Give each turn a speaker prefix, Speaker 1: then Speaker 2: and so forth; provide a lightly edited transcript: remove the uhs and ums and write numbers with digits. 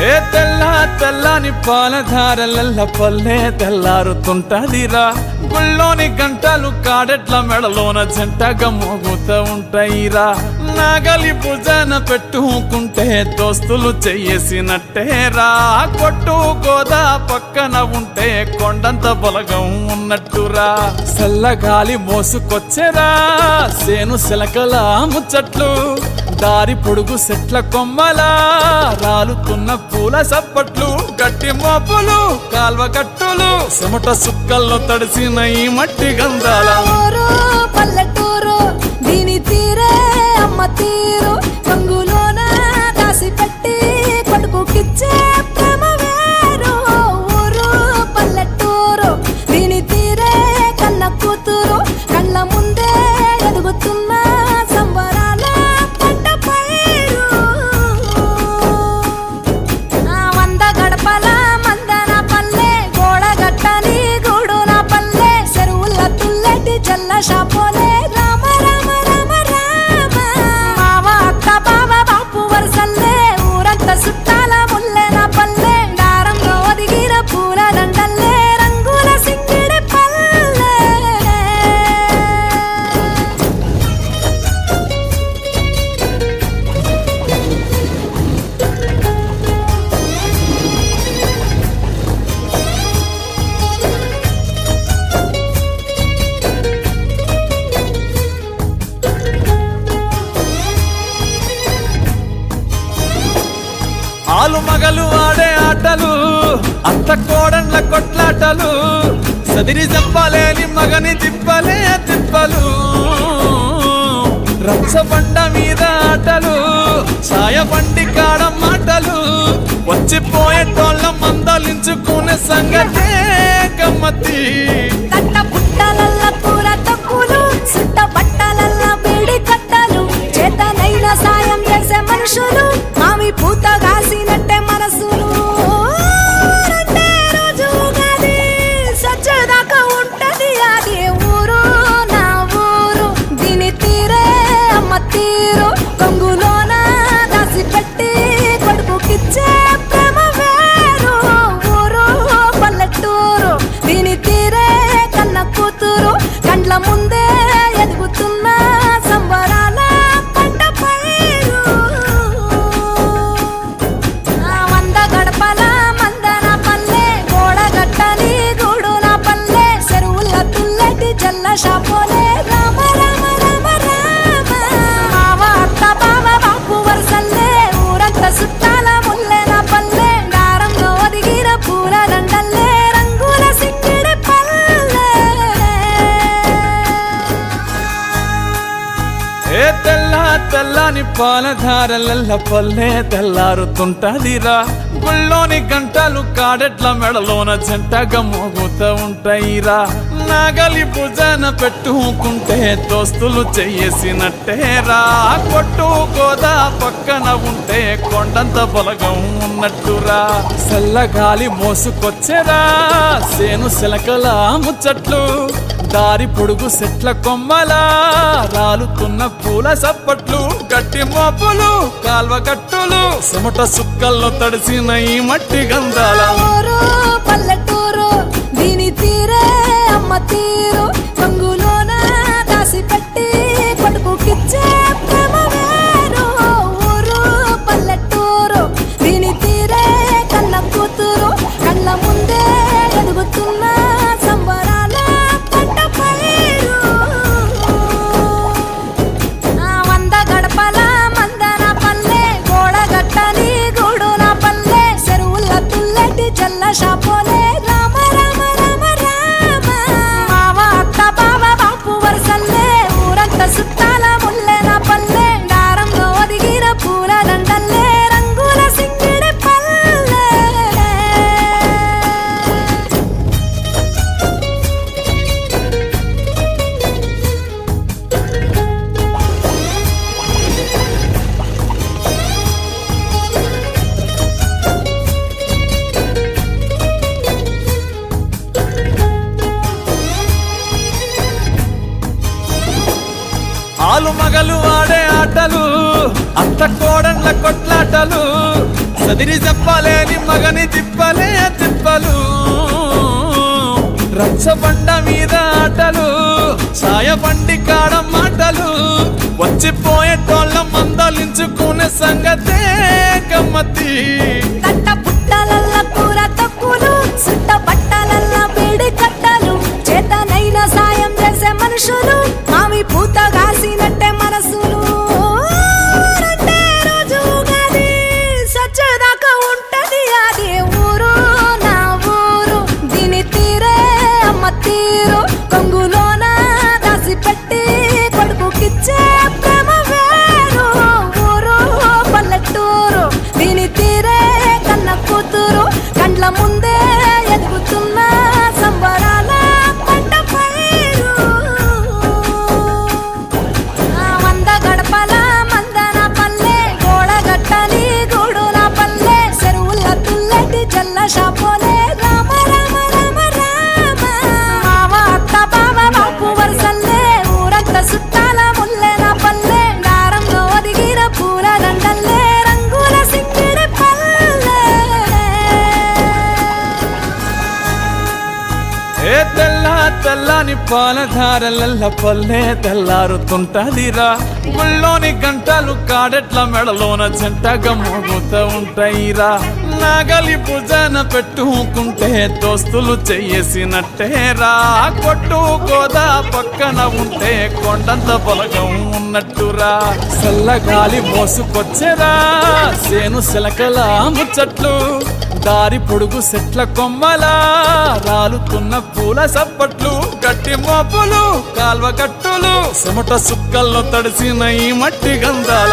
Speaker 1: ఏ తెల్ల తెల్లని పాలధారలల్ల పల్లె తెల్లారుతుంటదిరా. గుళ్ళోని గంటలు కాడెట్ల మెడలోన జంటగా మోగుతూ ఉంటాయిరా. నాగలి భుజాన పెట్టుకుంటే దోస్తులు చెయ్యేసినట్టేరా. కొట్టు గోదా పక్కన ఉంటే కొండంత బలగం ఉన్నట్టురా. చల్లగాలి మోసుకొచ్చెరా సేను సిలకల ముచ్చట్లు. దారి పొడుగు సెట్ల కొమ్మలా రాలుతున్న పూల సప్పట్లు. గట్టి మోపులు కాల్వ కట్టులు చెమట సుక్కల్లో తడిసిన ఈ మట్టి గంధాల
Speaker 2: పల్లెటూరు దీని తీరే అమ్మ తీరు. కంగులోన దాసి పెట్టి కొడుకుకిచ్చే ప్రేమ వేరు. ఊరు పల్లెటూరు దీని తీరే కన్న కూతురు. కళ్ళ ముందే ఎదుగుతున్న సంబరాల పంట పైరు. వంద గడపల మందన పల్లె గోడగట్టని గూడున పల్లె. చెరువుల తుల్లటి జల్ల షాపోలే రామ రామ రామ రామ. మావ అక్క బావ బాపు వరసల్లే ఊరంతా చుట్టాల ముల్లెన పల్లె. దారంలో ఒదిగిన పూల దండల్లే రంగుల సింగిడి పల్లె.
Speaker 1: ఆలు మగలు ఆడే ఆటలు అత్త కోడన్ల కొట్లాటలు. సదిరి చెప్పలేని మగని తిప్పలే తిప్పలు. రచ్చబండ మీద ఆటలు ఛాయ బండి కాడ మాటలు. వచ్చిపోయేటోళ్ళ మందలించుకునే సంగతే గమ్మతి.
Speaker 2: కట్ట పుట్టలల్ల కూర తక్కులు సుట్ట బట్టలల్ల వేడి కట్టలు. చేతనైన సాయం చేసే మనుషులు మామి పూత కాసినట్టే మనసులు. రెండే రోజు ఉగాది సచ్చేదాకా ఉంటది అది ఊరు నా ఊరు. దీని తీరే అమ్మ తీరు. కొంగులోన దాసి పెట్టి కొడుకుకిచ్చే ప్రేమ వేరు. ఊరు పల్లెటూరు దీని తీరే కన్న కూతురు. కండ్ల ముందే ఎదుగుతున్న సంబరాల పంట పైరు. వంద గడపల మందన పల్లె గోడగట్టని గూడున పల్లె. చెరువుల తుల్లటి జల్ల షాపోలే రామ రామ రామ రామ. మావ అత్త బావ బాపు వరసల్లే ఊరంతా చుట్టాల ముల్లెన పల్లె. దారంలో ఒదిగిన పూల దండల్లే రంగుల సింగిడి పల్లె.
Speaker 1: ఏ తెల్ల తెల్లని పాలధారలల్ల పల్లె తెల్లారుతుంటదిరా. గుళ్ళోని గంటలు కాడెట్ల మెడలోన జంటగా మోగుతూ ఉంటాయిరా. నాగలి భుజాన పెట్టుకుంటే దోస్తులు చెయ్యేసినట్టేరా. కొట్టు గోదా పక్కన ఉంటే కొండంత బలగం ఉన్నట్టురా. చల్లగాలి మోసుకొచ్చెరా సేను సిలకల ముచ్చట్లు. దారి పొడుగు సెట్ల కొమ్మలా రాలుతున్న పూల సప్పట్లు. గట్టి మోపులు కాల్వ కట్టులు చెమట సుక్కల్లో తడిసిన ఈ మట్టి గంధాల
Speaker 2: ఊరు పల్లెటూరు దీని తీరే అమ్మ తీరు. కంగులోన దాసి పెట్టి కొడుకుకిచ్చే ప్రేమ వేరు. ఊరు పల్లెటూరు దీని తీరే కన్న కూతురు. కళ్ళ ముందే ఎదుగుతున్న సంబరాల పంట పైరు. వంద గడపల మందన పల్లె గోడగట్టని గూడున పల్లె. చెరువుల తుల్లటి జల్ల షాపోలే రామ రామ రామ రామ. మావ అత్త బావ బాపు వరసల్లే ఊరంతా చుట్టాల ముల్లెన పల్లె. దారంలో ఒదిగిన పూల దండల్లే రంగుల సింగిడి పల్లె.
Speaker 1: ఆలు మగలు ఆడే ఆటలు అత్త కోడన్ల కొట్లాటలు. చదిరి చెప్పలేని మగని తిప్పలే తిప్పలు రచ్చబండ మీద ఆటలు సాయబండి కాడ మాటలు వచ్చిపోయేటోళ్ళ మందలించుకునే సంగతే గమ్మతి
Speaker 2: తట్ట పుట్టలల్ల కూర తక్కువలు సుట్ట బట్టలల్ల వేడి కట్టలు చేతనైన సాయం చేసే మనుషులు మావి పూత కాసినట్టే మనసులు రండే రోజు ఉగాది, సచ్చేదాకా ఉంటది అది ఊరు నా ఊరు. దీని తీరే అమ్మ తీరు కొంగులోన దాసి పెట్టి కొడుకుకిచ్చే ప్రేమ వేరు. ఊరు పల్లెటూరు దీని తీరే కన్న కూతురు కండ్ల ముందే ఎదుగుతున్న సంబరాల పంట పైరు. వంద గడపల మందన పల్లె గోడగట్టని గూడు నా పల్లె చెరువుల తుల్లటి జల్ల షాపోలే రామ రామ రామ రామ. మావ అత్త బావ బాపు వరసల్లే ఊరంతా సుట్టాల ముల్లె నా పల్లె దారంలో ఒదిగిన పూల దండల్లే రంగుల సింగిడి పల్లె.
Speaker 1: ఏ తెల్లని పాలధారలల్ల పల్లె తెల్లారుతుంటదిరా గుళ్ళోని గంటలు కాడెట్ల మెడలోన జంటగా మోగుతూ ఉంటాయిరా నాగలి భుజన పెట్టుకుంటే దోస్తులు చెయ్యేసినట్టేరా కొట్టు గోదా పక్కన ఉంటే కొండంత బలగం ఉన్నట్టురా చల్లగాలి మోసుకొచ్చెరా సేను సిలకల ముచ్చట్లు దారి పొడుగు సెట్ల కొమ్మలా రాలుతున్న పూల సప్పట్లు గట్టి మోపులు కాల్వ కట్టులు చెమట సుక్కల్లో తడిసిన ఈ మట్టి గంధాల